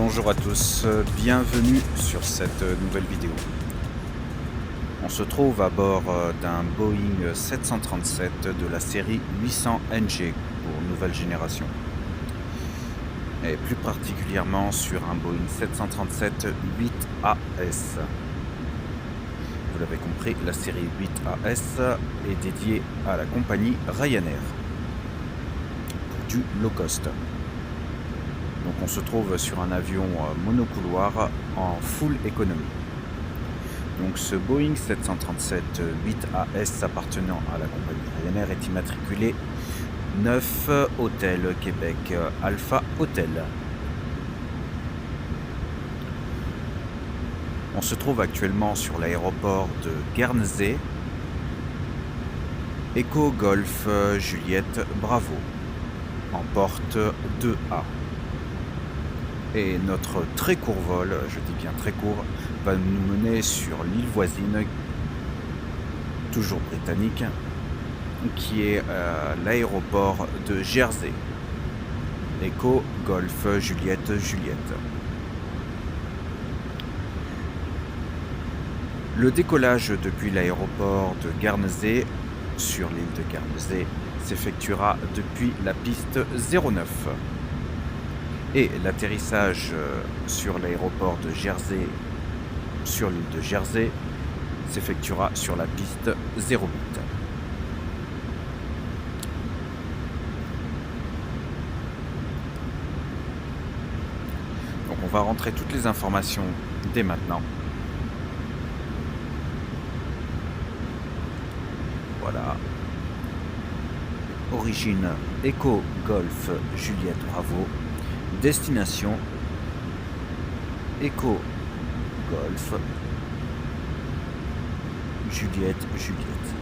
Bonjour à tous, bienvenue sur cette nouvelle vidéo. On se trouve à bord d'un Boeing 737 de la série 800 NG pour nouvelle génération. Et plus particulièrement sur un Boeing 737-8AS. Vous l'avez compris, la série 8AS est dédiée à la compagnie Ryanair pour du low cost. Donc on se trouve sur un avion monocouloir en full économie. Donc ce Boeing 737-8AS appartenant à la compagnie Ryanair est immatriculé 9 Hôtel Québec Alpha Hotel. On se trouve actuellement sur l'aéroport de Guernesey, Echo Golf Juliette Bravo, en porte 2A. Et notre très court vol, je dis bien très court, va nous mener sur l'île voisine, toujours britannique, qui est l'aéroport de Jersey. Echo Golf Juliette Juliette. Le décollage depuis l'aéroport de Guernesey sur l'île de Guernesey s'effectuera depuis la piste 09. Et l'atterrissage sur l'aéroport de Jersey, sur l'île de Jersey, s'effectuera sur la piste 08. Donc on va rentrer toutes les informations dès maintenant. Voilà. Origine Echo Golf Juliette Bravo. Destination Echo Golf Juliette Juliette.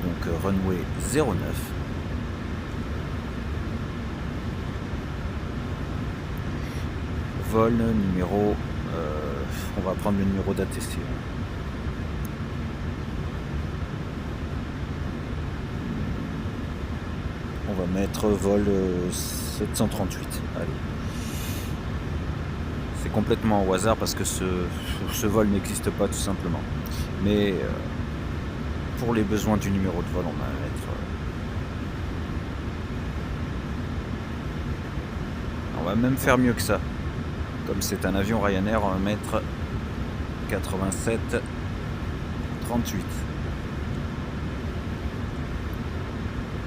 Donc runway 09. Vol numéro, on va prendre le numéro d'ATC. On va mettre vol 738. Allez. C'est complètement au hasard parce que ce vol n'existe pas tout simplement. Mais pour les besoins du numéro de vol, on va mettre. On va même faire mieux que ça. Comme c'est un avion Ryanair, on va mettre 87 38.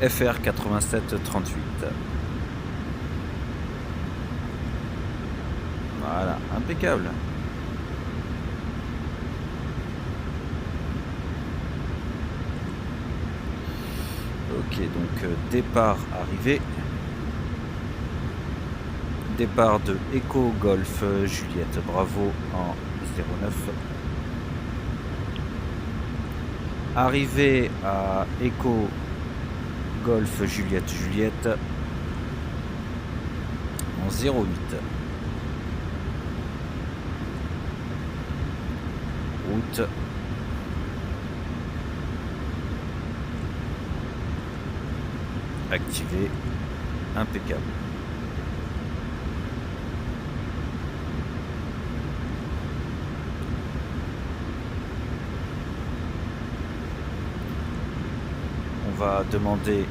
FR 8738. Voilà, impeccable. Ok, donc départ arrivé. Départ de Echo Golf Juliette Bravo en 09. Arrivée à Echo Golf Juliette Juliette en 08. Route. Activé. Impeccable. On va demander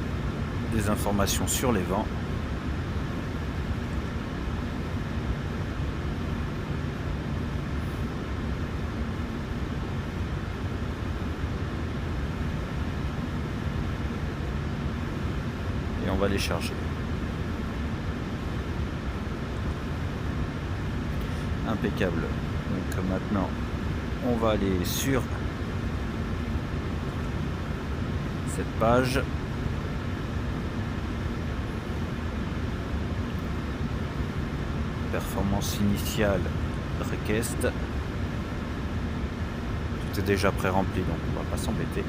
des informations sur les vents. Et on va les charger. Impeccable. Donc maintenant, on va aller sur cette page. Performance initiale request. Tout est déjà pré-rempli, donc on va pas s'embêter.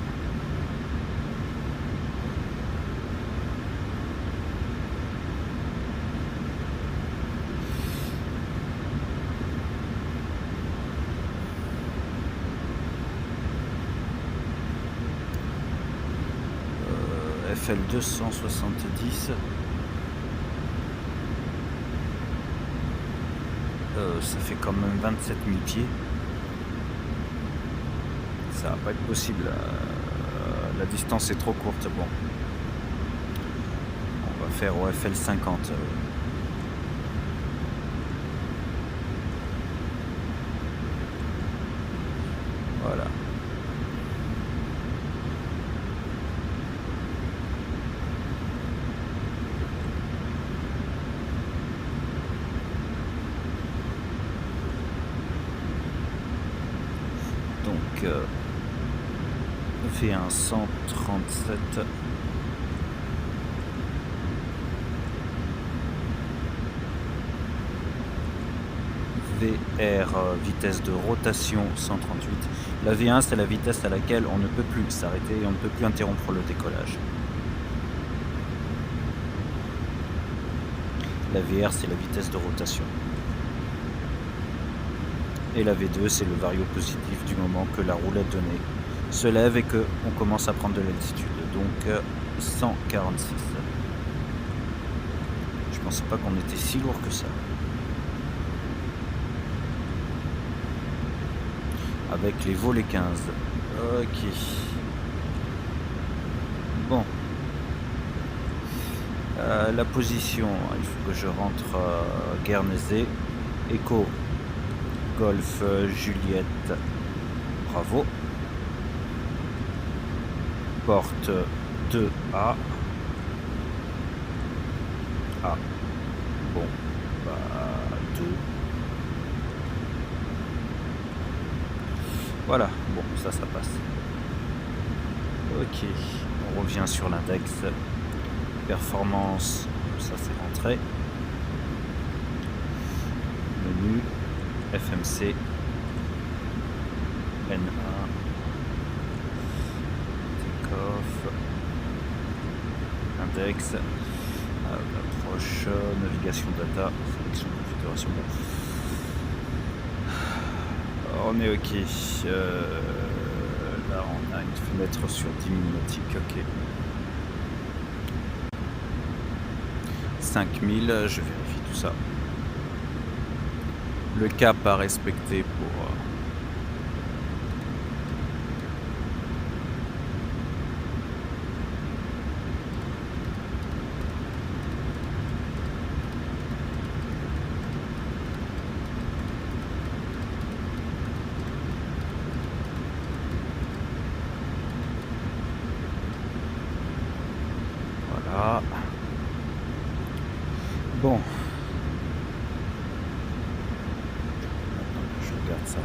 FL 270 Ça fait quand même 27 000 pieds. Ça va pas être possible. La distance est trop courte. Bon. On va faire OFL 50. Voilà. Donc V1 137. VR vitesse de rotation 138. La V1 c'est la vitesse à laquelle on ne peut plus s'arrêter et on ne peut plus interrompre le décollage. La VR c'est la vitesse de rotation. Et la V2 c'est le vario positif du moment que la roulette donnée se lève et qu'on commence à prendre de l'altitude. Donc 146. Je pensais pas qu'on était si lourd que ça. Avec les volets 15. Ok. Bon. La position, il faut que je rentre Guernesey. Echo Golf Juliette Bravo. Porte 2A. Ah. Bon. Bah 2. Voilà, bon, ça passe. Ok, on revient sur l'index. Performance, ça c'est rentré. Menu, FMC, N1, take-off, index, approche, navigation data, sélection configuration. On est ok. Là on a une fenêtre sur 10 000 nautiques, ok. 5000, je vérifie tout ça. Le cap à respecter pour... Voilà. Bon. Je regarde ça.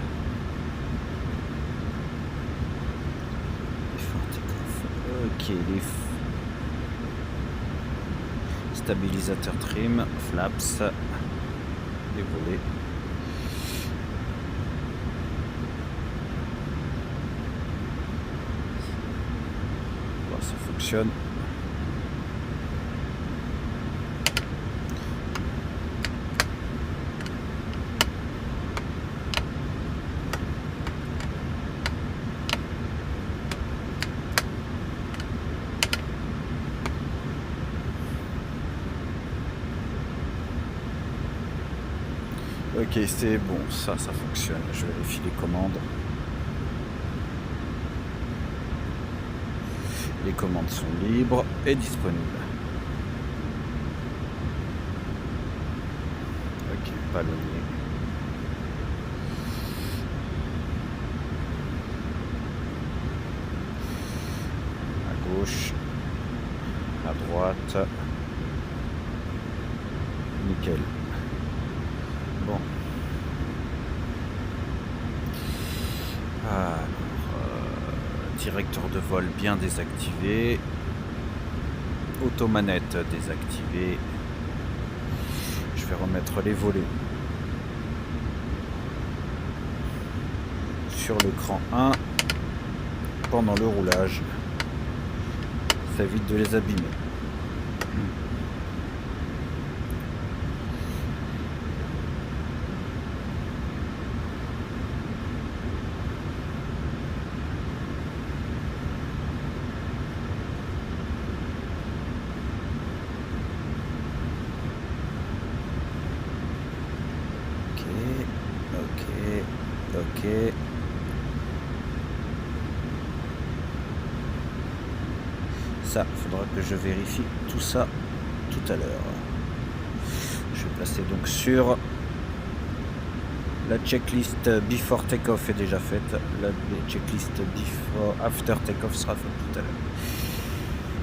Ok, les stabilisateurs trim, flaps, les volets. Voir si ça fonctionne. Ok, c'est bon, ça fonctionne. Je vérifie les commandes. Les commandes sont libres et disponibles. Ok, palonnier. À gauche, à droite. Nickel. Bon. Alors, directeur de vol bien désactivé. Automanette désactivée. Je vais remettre les volets sur l'écran 1 pendant le roulage. Ça évite de les abîmer. Ok. Ça, il faudra que je vérifie tout ça tout à l'heure. Je vais passer donc sur la checklist before takeoff est déjà faite. La checklist before after takeoff sera faite tout à l'heure.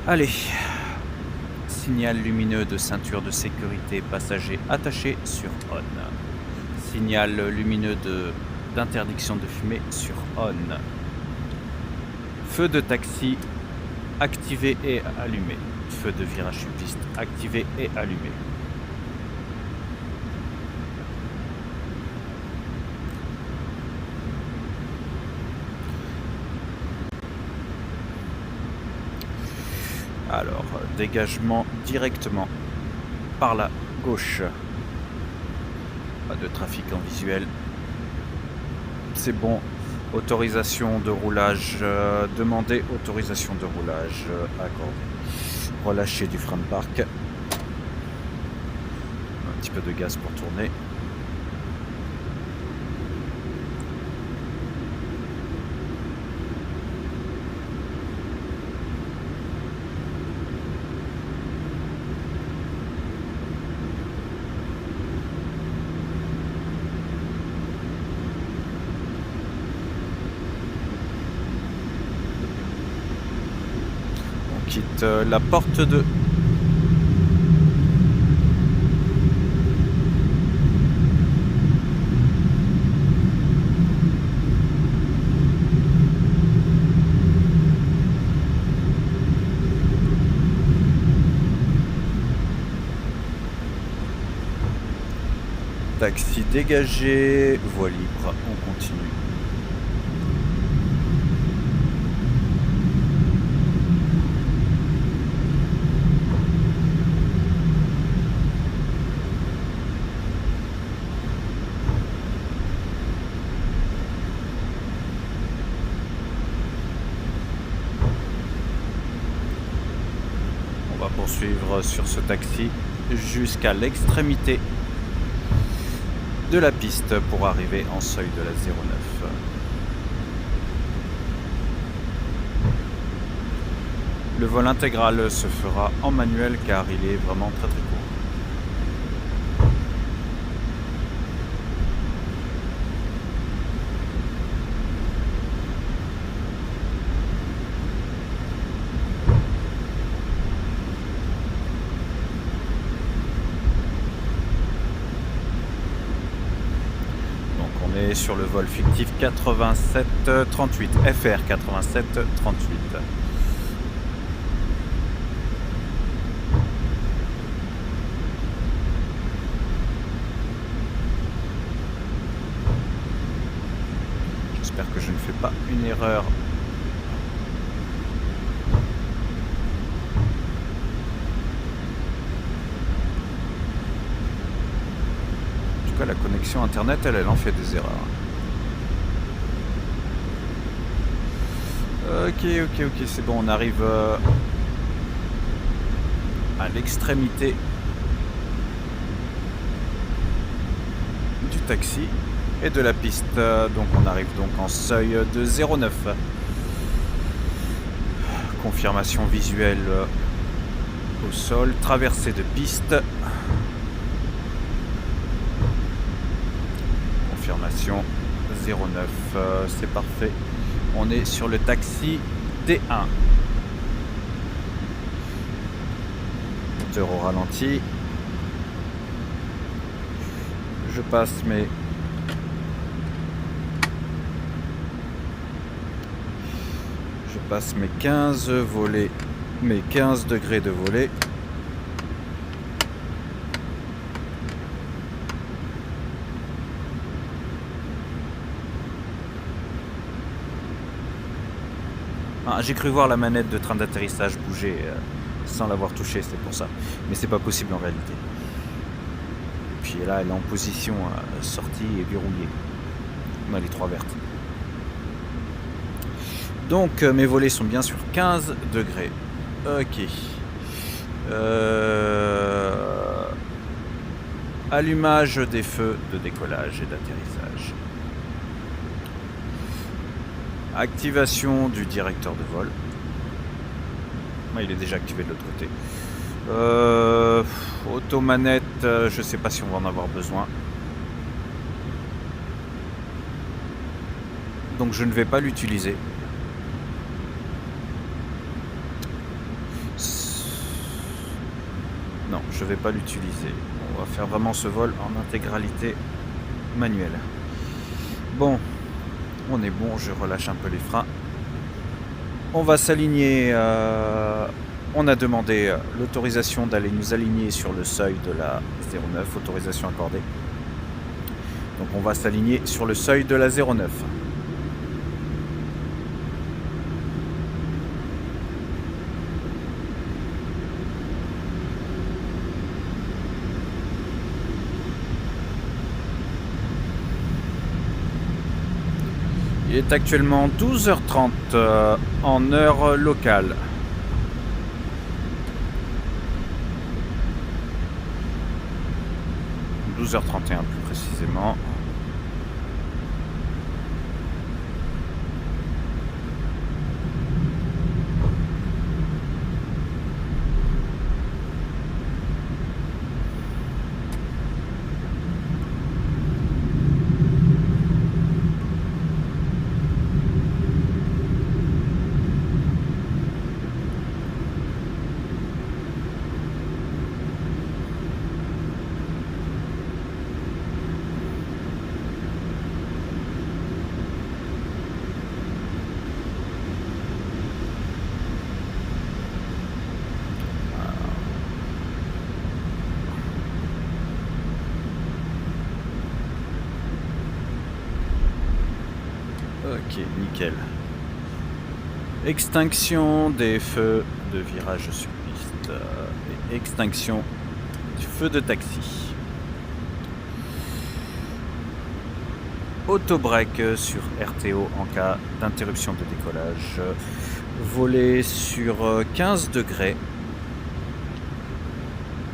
Allez, signal lumineux de ceinture de sécurité passager attaché sur on. Signal lumineux d'interdiction de fumer sur on. Feu de taxi activé et allumé. Feu de virage sur piste activé et allumé. Alors, dégagement directement par la gauche. Pas de trafic en visuel. C'est bon. Autorisation de roulage. Demander autorisation de roulage accordée. Relâcher du frein de parc. Un petit peu de gaz pour tourner. Quitte la porte de taxi dégagé, voie libre, on continue. On va poursuivre sur ce taxi jusqu'à l'extrémité de la piste pour arriver en seuil de la 09. Le vol intégral se fera en manuel car il est vraiment très court. Sur le vol fictif 8738 FR 8738. J'espère que je ne fais pas une erreur. La connexion internet elle en fait des erreurs. Ok, c'est bon, on arrive à l'extrémité du taxi et de la piste, donc on arrive donc en seuil de 09. Confirmation visuelle au sol, traversée de piste. Confirmation 09, c'est parfait. On est sur le taxi D1. Moteur au ralenti. Je passe mes mes 15 volets, mes 15 degrés de volée. Ah, j'ai cru voir la manette de train d'atterrissage bouger sans l'avoir touchée, c'est pour ça. Mais c'est pas possible en réalité. Puis là, elle est en position sortie et verrouillée. On a les 3 vertes. Donc mes volets sont bien sur 15 degrés. Ok. Allumage des feux de décollage et d'atterrissage. Activation du directeur de vol. Ah, il est déjà activé de l'autre côté. Automanette, je sais pas si on va en avoir besoin. Donc je ne vais pas l'utiliser. Non, je vais pas l'utiliser. On va faire vraiment ce vol en intégralité manuelle. Bon, on est bon, je relâche un peu les freins. On va s'aligner. On a demandé l'autorisation d'aller nous aligner sur le seuil de la 09, autorisation accordée. Donc on va s'aligner sur le seuil de la 09. Il est actuellement 12h30 en heure locale. – 12h31 plus précisément. Ok, nickel. Extinction des feux de virage sur piste et extinction du feu de taxi. Auto-break sur RTO en cas d'interruption de décollage. Voler sur 15 degrés.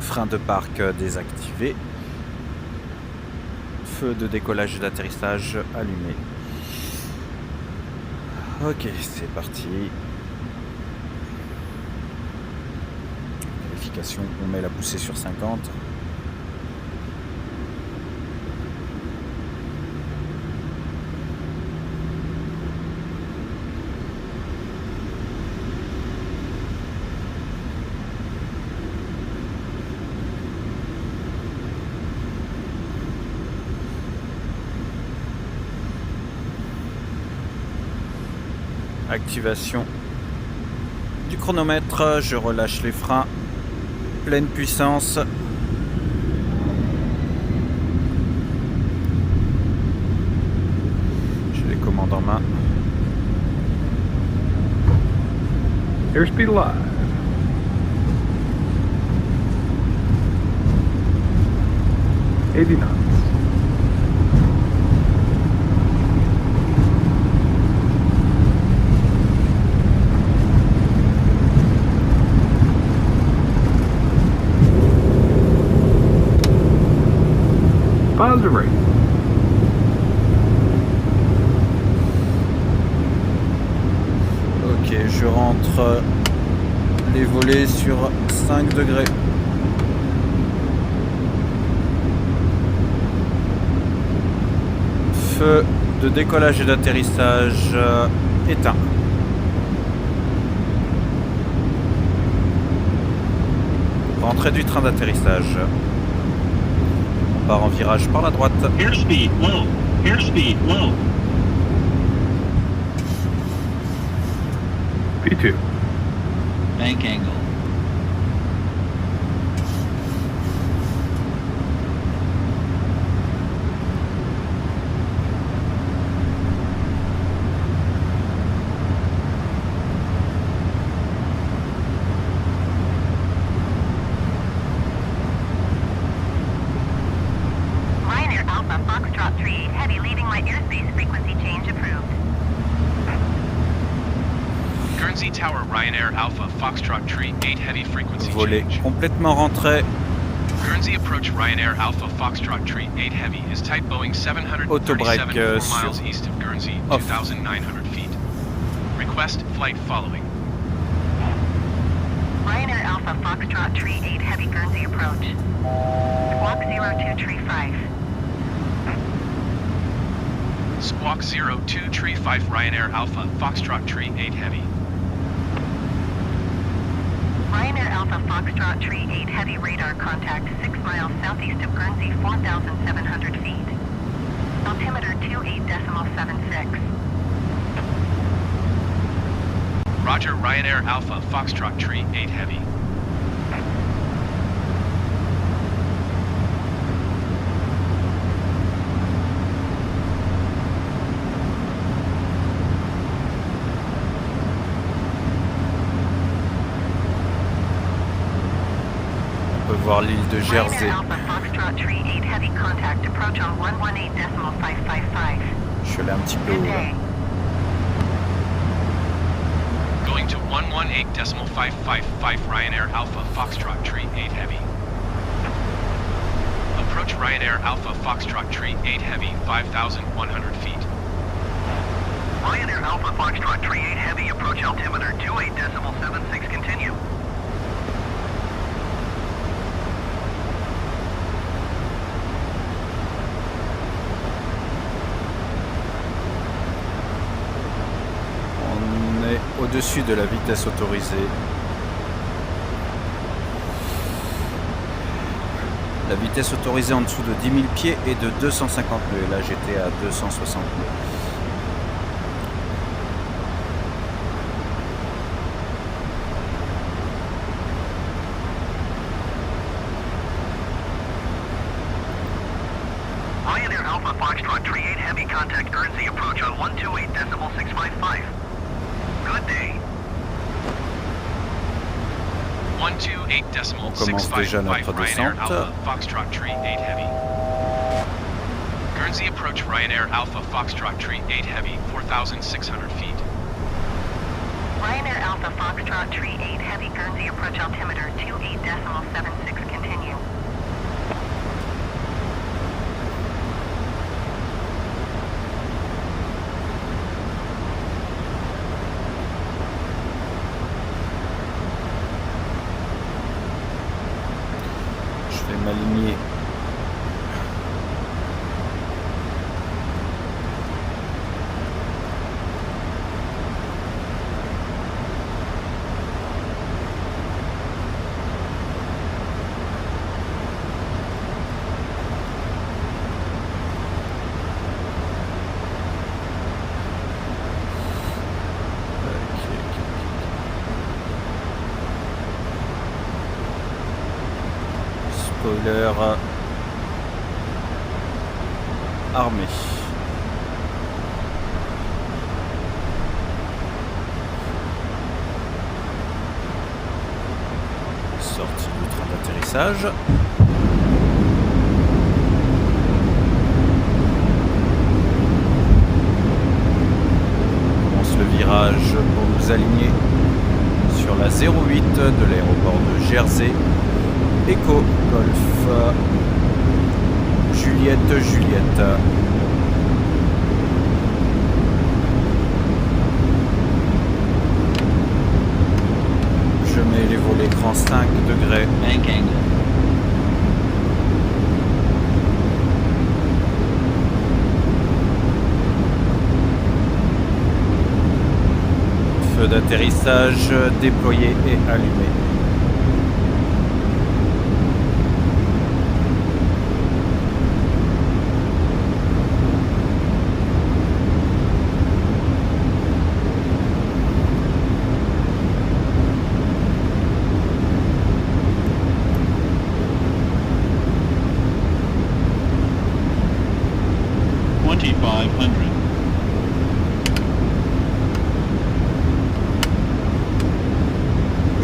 Frein de parc désactivé. Feu de décollage et d'atterrissage allumé. Ok, c'est parti. Vérification, on met la poussée sur 50. Activation du chronomètre, je relâche les freins, pleine puissance. J'ai les commandes en main. Airspeed live. $89. Positive rate. Ok, je rentre les volets sur 5 degrés. Feu de décollage et d'atterrissage éteint. Rentrée du train d'atterrissage. On part en virage par la droite. Airspeed low. Airspeed low. P2. Bank angle. Ryanair Alpha Foxtrot 3 Heavy leaving my airspace frequency change approved. Guernsey Tower Ryanair Alpha Foxtrot Tree 8 Heavy frequency Volet change. complètement rentré. Guernsey approach Ryanair Alpha Foxtrot Tree 8 Heavy is type Boeing 737 Autobreak, 4 sur miles east of Guernsey, off. 2,900 feet. Request flight following. Tree 8 Heavy Guernsey approach. Squawk 02 Tree 5. Squawk 02 Tree 5 Ryanair Alpha, Foxtrot Tree 8 Heavy. Ryanair Alpha Foxtrot Tree 8 Heavy radar contact 6 miles southeast of Guernsey, 4,700 feet. Altimeter 28.76. Roger, Ryanair Alpha, Foxtrot Tree 8 Heavy. On peut voir l'île de Jersey. Ryanair Alpha Foxtrot Tree 8 Heavy contact approach on 118.555. Je suis allé un petit peu Good haut là. day. Going to 118.555 Ryanair Alpha, Foxtrot Tree 8 Heavy. Approach Ryanair Alpha, Foxtrot Tree 8 Heavy, 5,100 feet. Ryanair Alpha Foxtrot Tree 8 Heavy, approach altimeter 28.76, continue. On est au-dessus de la vitesse autorisée. La vitesse autorisée en dessous de 10 000 pieds est de 250 nœuds. Là, j'étais à 260 nœuds. Ryanair Alpha Foxtrot Tree 8 Heavy, contact Guernsey approach on 128.655. Good day. On commence déjà 128.655 notre Ryanair descente. Alpha, Foxtrot Tree 8 Heavy. Guernsey approach Ryanair Alpha, Foxtrot Tree 8 Heavy, 4,600 feet. Ryanair Alpha Foxtrot Tree 8 Heavy Guernsey approach altimeter 28.76, continue. Je vais m'aligner. Spoiler armé. Sortie du train d'atterrissage. On commence le virage pour nous aligner sur la 08 de l'aéroport de Jersey. Echo Golf Juliette. Je mets les volets écran 5 degrés. Bank angle. Feu d'atterrissage déployé et allumé.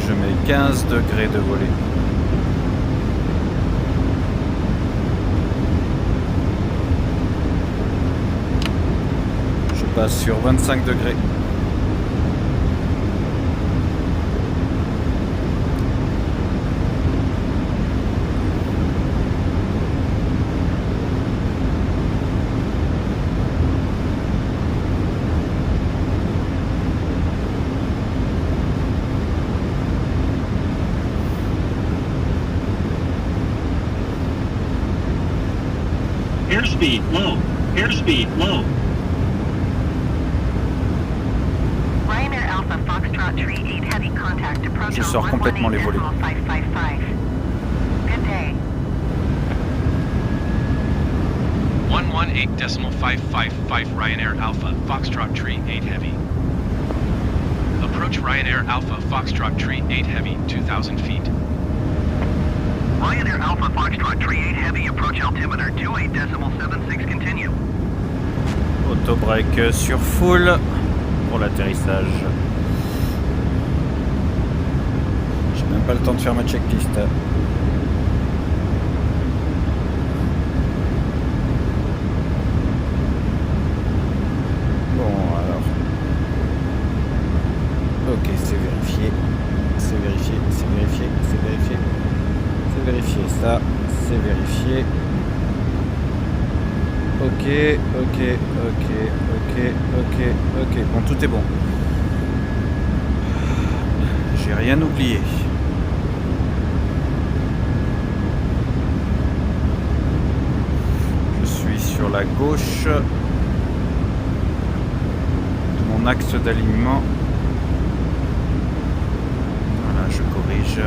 Je mets 15 degrés de volée. Je passe sur 25 degrés. Airspeed low. Airspeed low. Ryanair Alpha Foxtrot Tree 8 Heavy contact approach Je on sors complètement les volets. 118.555. Good day. 118.555 Ryanair Alpha Foxtrot Tree 8 Heavy. Approach Ryanair Alpha Foxtrot Tree 8 Heavy, 2,000 feet. Ryanair Alpha Foxtrot Tree 8 Heavy, approach altimeter 28.76, continue. Autobreak sur full pour l'atterrissage. J'ai même pas le temps de faire ma checklist. Bon alors. Ok, c'est vérifié. C'est vérifié, c'est vérifié, c'est vérifié. C'est vérifié, ça, c'est vérifié. Ok, ok, ok, ok, ok, ok. Bon, tout est bon. J'ai rien oublié. Je suis sur la gauche de mon axe d'alignement. Voilà, je corrige.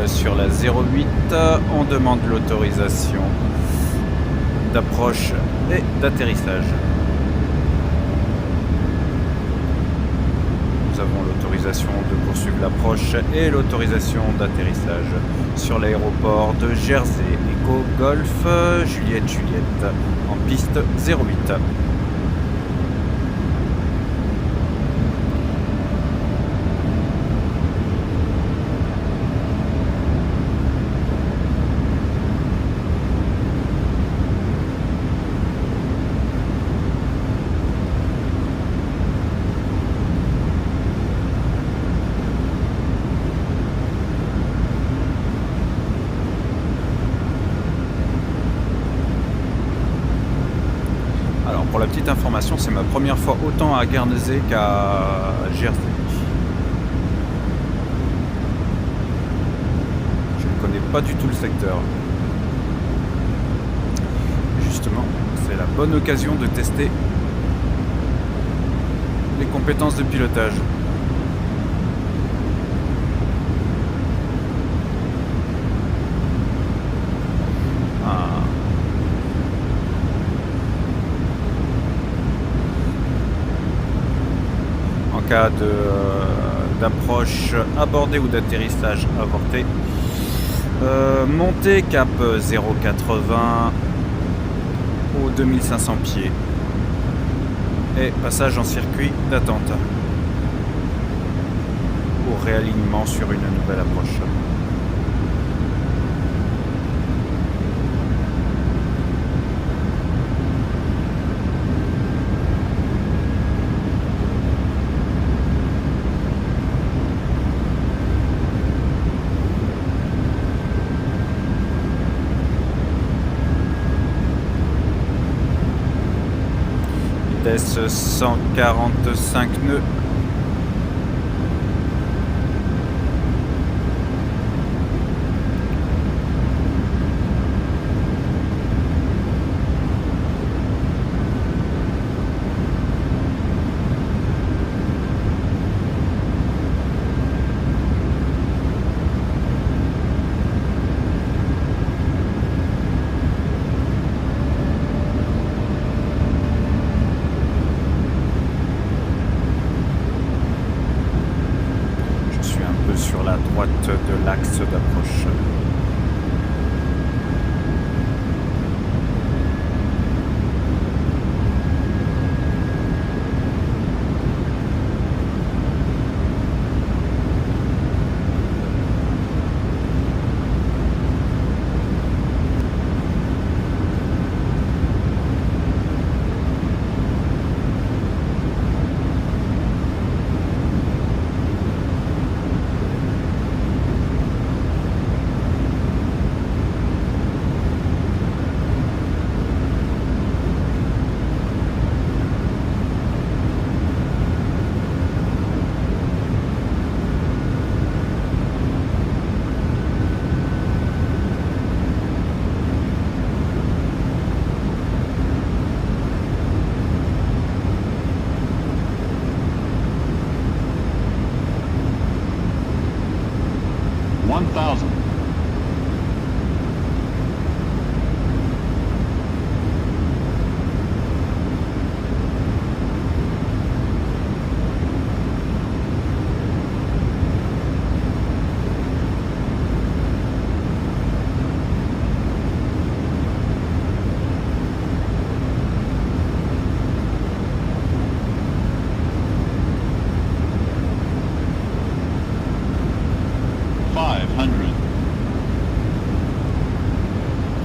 Sur la 08, on demande l'autorisation d'approche et d'atterrissage. Nous avons l'autorisation de poursuivre l'approche et l'autorisation d'atterrissage sur l'aéroport de Jersey Echo Golf Juliette Juliette en piste 08. Pour la petite information, c'est ma première fois autant à Guernesey qu'à Jersey. Je ne connais pas du tout le secteur. Justement, c'est la bonne occasion de tester les compétences de pilotage. Cas d'approche abordée ou d'atterrissage avorté. Montée cap 0,80 aux 2500 pieds. Et passage en circuit d'attente. Au réalignement sur une nouvelle approche. Vitesse 145 nœuds. d'approche.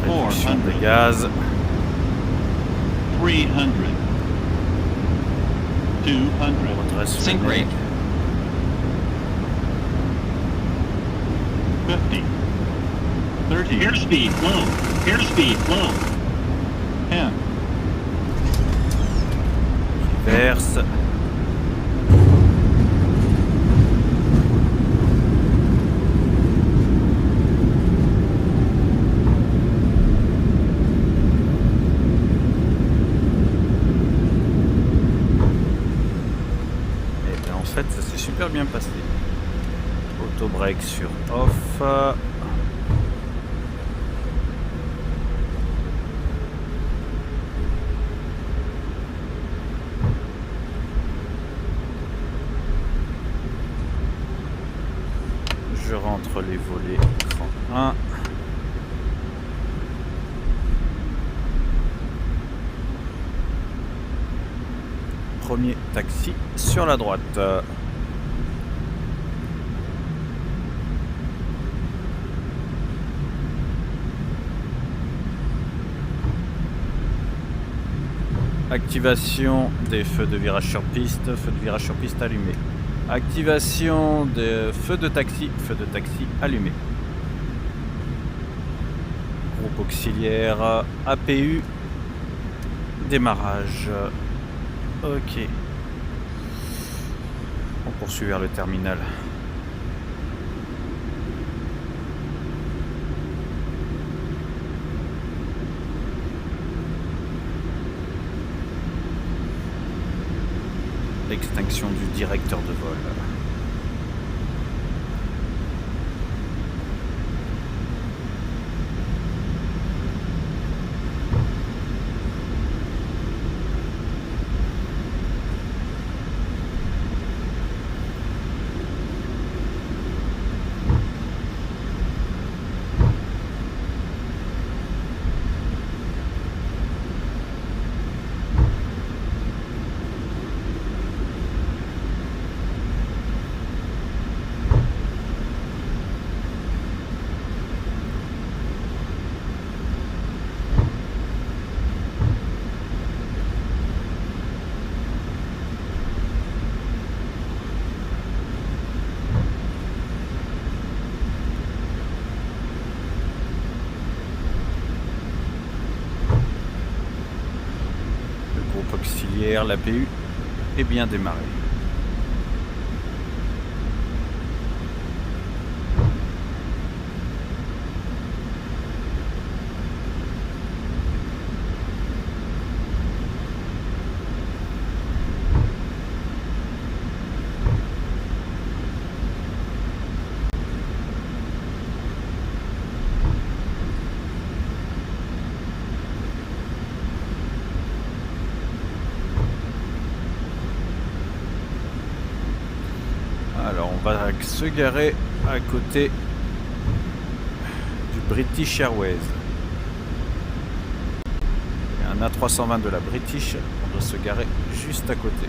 Réduction de gaz. 300. 200. Redresse Sync freinée. rate. 50. 30. Airspeed low. Airspeed low. 10. Reverse. Et bien en fait ça s'est super bien passé. Auto-break sur off. Je rentre les volets écran 1. Premier taxi sur la droite. Activation des feux de virage sur piste, feux de virage sur piste allumés. Activation des feux de taxi allumés. Groupe auxiliaire, APU, démarrage. Ok. On poursuit vers le terminal. L'extinction du directeur de vol. Auxiliaire, l'APU est bien démarré. Alors on va se garer à côté British Airways. Il y a un A320 de la British, on doit se garer juste à côté.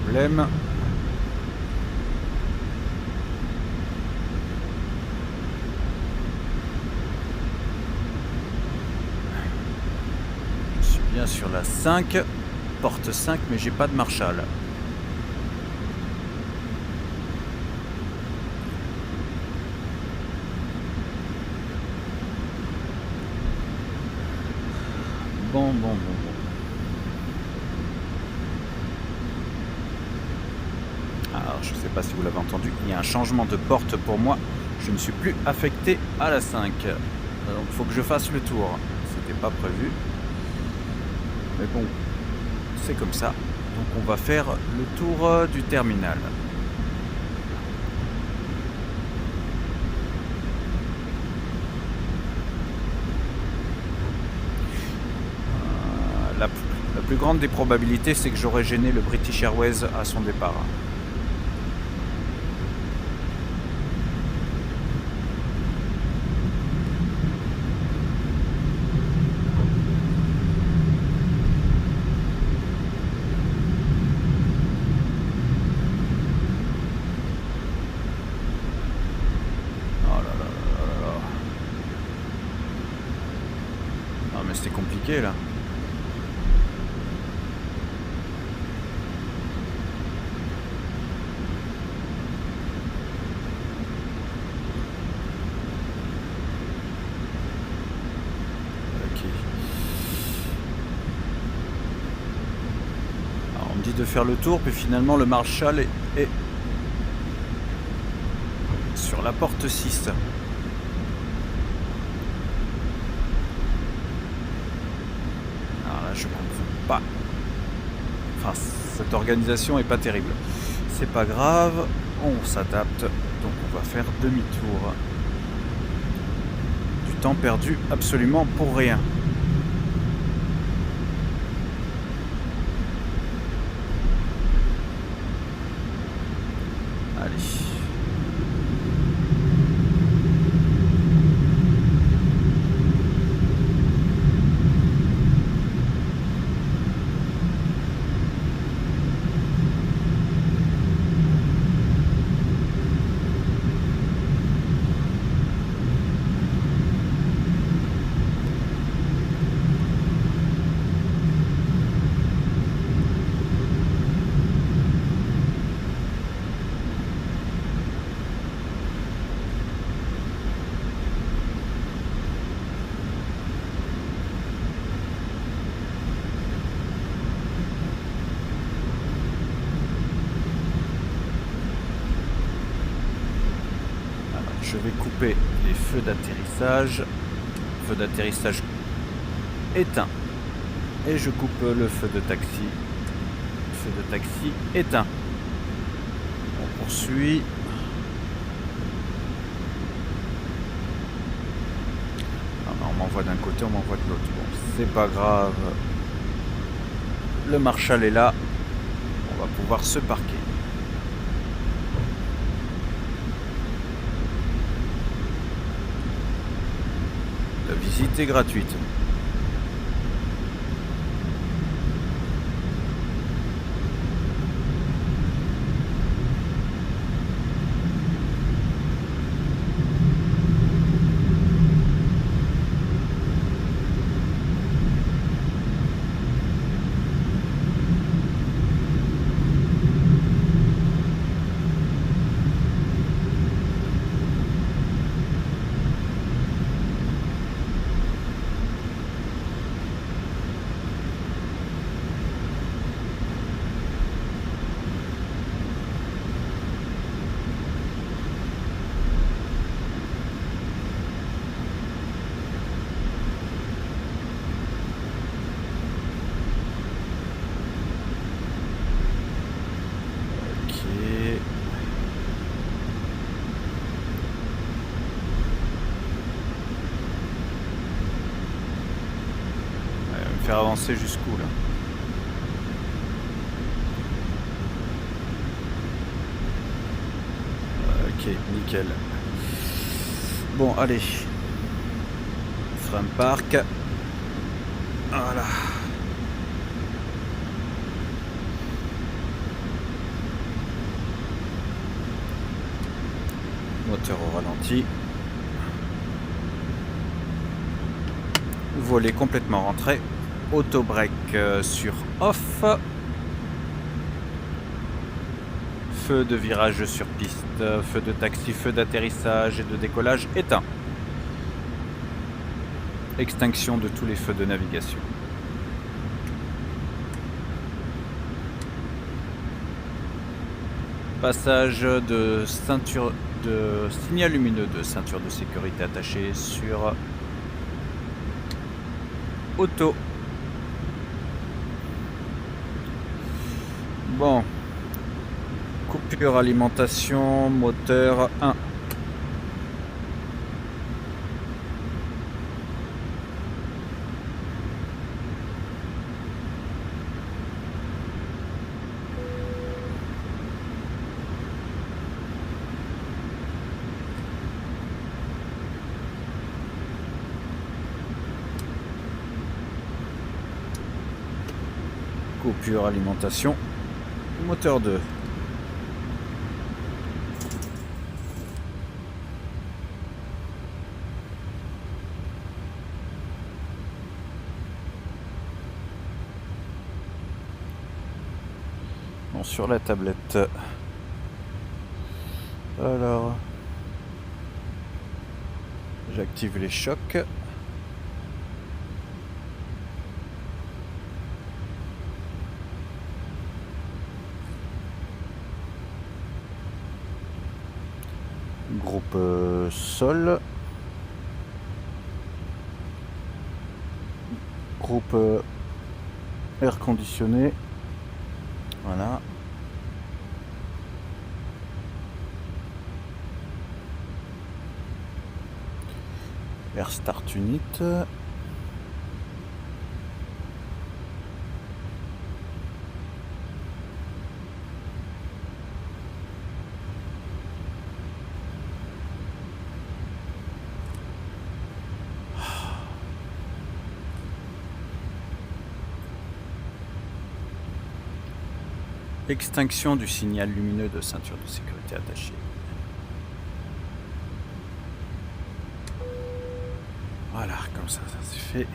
Problème. Je suis bien sur la 5, porte 5, mais j'ai pas de Marshall. Bon. Alors, je ne sais pas si vous l'avez entendu, il y a un changement de porte pour moi. Je ne suis plus affecté à la 5. Donc, il faut que je fasse le tour. C'était pas prévu. Mais bon, c'est comme ça. Donc, on va faire le tour du terminal. La plus grande des probabilités, c'est que j'aurais gêné le British Airways à son départ. C'est compliqué là. Ok. Alors on me dit de faire le tour, puis finalement le Marshall est sur la porte 6. Je comprends pas. Enfin, cette organisation est pas terrible. C'est pas grave, on s'adapte. Donc on va faire demi-tour. Du temps perdu absolument pour rien. Allez. Je vais couper les feux d'atterrissage. Feu d'atterrissage éteint. Et je coupe le feu de taxi. Feu de taxi éteint. On poursuit. On m'envoie d'un côté, on m'envoie de l'autre. Bon, c'est pas grave. Le Marshall est là. On va pouvoir se parquer. La visite est gratuite. me faire avancer jusqu'où là? Ok, nickel. Bon, allez. Frein de parc. Voilà. Moteur au ralenti. Volet complètement rentré. Auto-break sur off. Feu de virage sur piste. Feu de taxi, feu d'atterrissage et de décollage éteint. Extinction de tous les feux de navigation. Passage de ceinture de signal lumineux de ceinture de sécurité attachée sur auto. Bon. Coupure alimentation moteur 1. Coupure alimentation moteur 2. Bon, sur la tablette. Alors, j'active les chocs. Groupe sol. Groupe air conditionné. Voilà. Air start unit. Extinction du signal lumineux de ceinture de sécurité attachée. Voilà, comme ça c'est fait.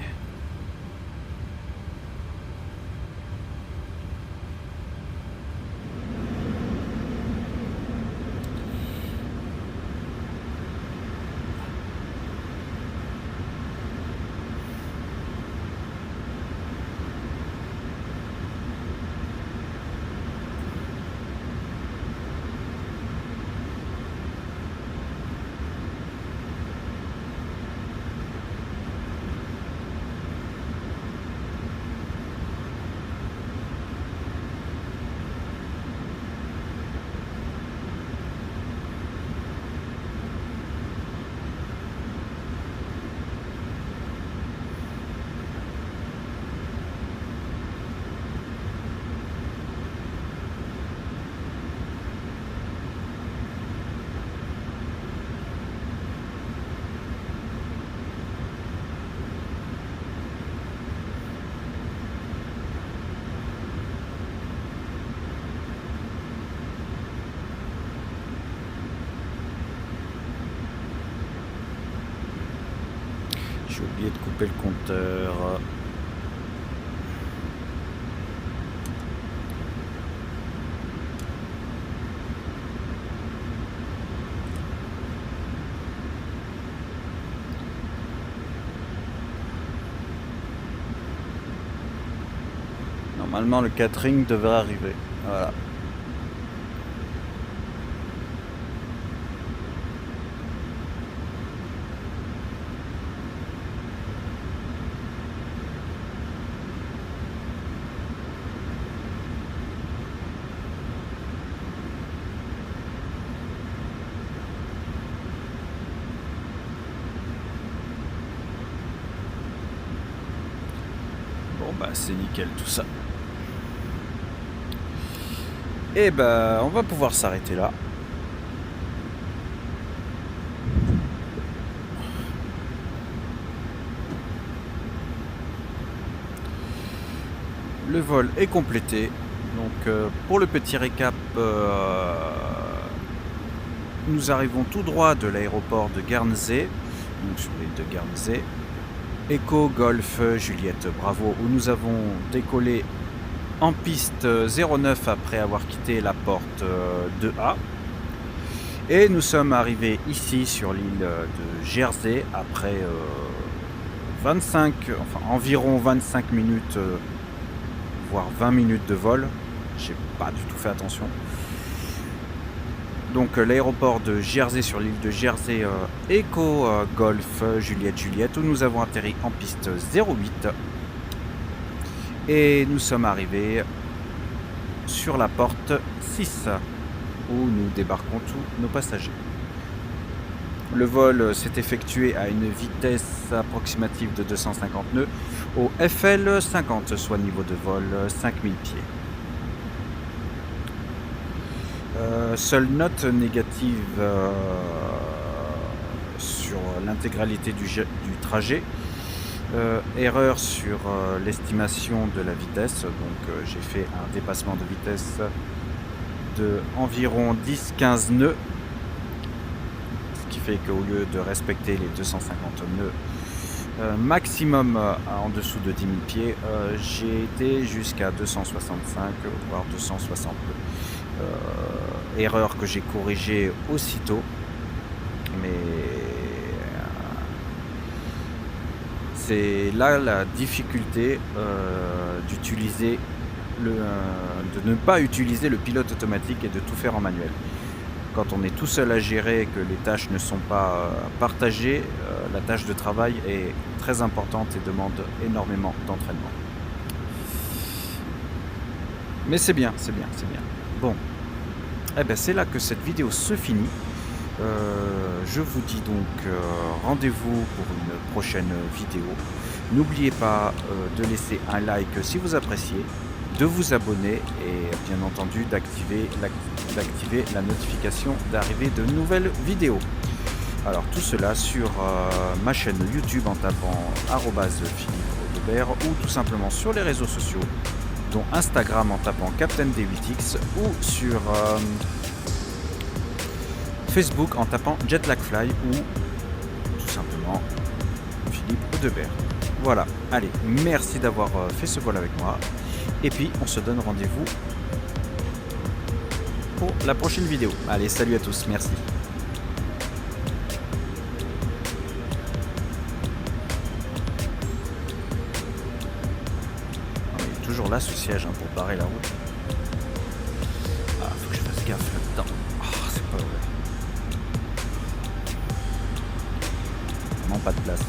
J'ai oublié de couper le compteur. Normalement le catering devrait arriver. Voilà. bah c'est nickel tout ça. Et bah on va pouvoir s'arrêter là. Le vol est complété. Donc pour le petit récap, nous arrivons tout droit de l'aéroport de Guernsey, donc sur l'île de Guernsey. Echo Golf Juliette Bravo, où nous avons décollé en piste 09 après avoir quitté la porte 2A. Et nous sommes arrivés ici sur l'île de Jersey après environ 25 minutes, voire 20 minutes de vol. J'ai pas du tout fait attention. Donc l'aéroport de Jersey sur l'île de Jersey, Echo Golf Juliette, où nous avons atterri en piste 08. Et nous sommes arrivés sur la porte 6, où nous débarquons tous nos passagers. Le vol s'est effectué à une vitesse approximative de 250 nœuds au FL 50, soit niveau de vol 5000 pieds. Seule note négative sur l'intégralité du trajet. Erreur sur l'estimation de la vitesse. Donc j'ai fait un dépassement de vitesse de environ 10-15 nœuds. Ce qui fait qu'au lieu de respecter les 250 nœuds maximum en dessous de 10 000 pieds, j'ai été jusqu'à 265 voire 260 nœuds. Erreur que j'ai corrigée aussitôt, mais c'est là la difficulté d'utiliser de ne pas utiliser le pilote automatique et de tout faire en manuel. Quand on est tout seul à gérer et que les tâches ne sont pas partagées, la tâche de travail est très importante et demande énormément d'entraînement. Mais c'est bien, c'est bien, c'est bien. Bon, eh ben c'est là que cette vidéo se finit. Je vous dis donc rendez-vous pour une prochaine vidéo. N'oubliez pas de laisser un like si vous appréciez, de vous abonner et bien entendu d'activer la notification d'arrivée de nouvelles vidéos. Alors tout cela sur ma chaîne YouTube en tapant @Philippe Audebert ou tout simplement sur les réseaux sociaux, dont Instagram en tapant Captain D8X ou sur Facebook en tapant Jetlagfly ou tout simplement Philippe Audebert. Voilà, allez, merci d'avoir fait ce vol avec moi et puis on se donne rendez-vous pour la prochaine vidéo. Allez, salut à tous, merci. Toujours là ce siège pour barrer la route. Ah, faut que je fasse gaffe là-dedans. Oh, c'est pas vrai. Vraiment pas de place.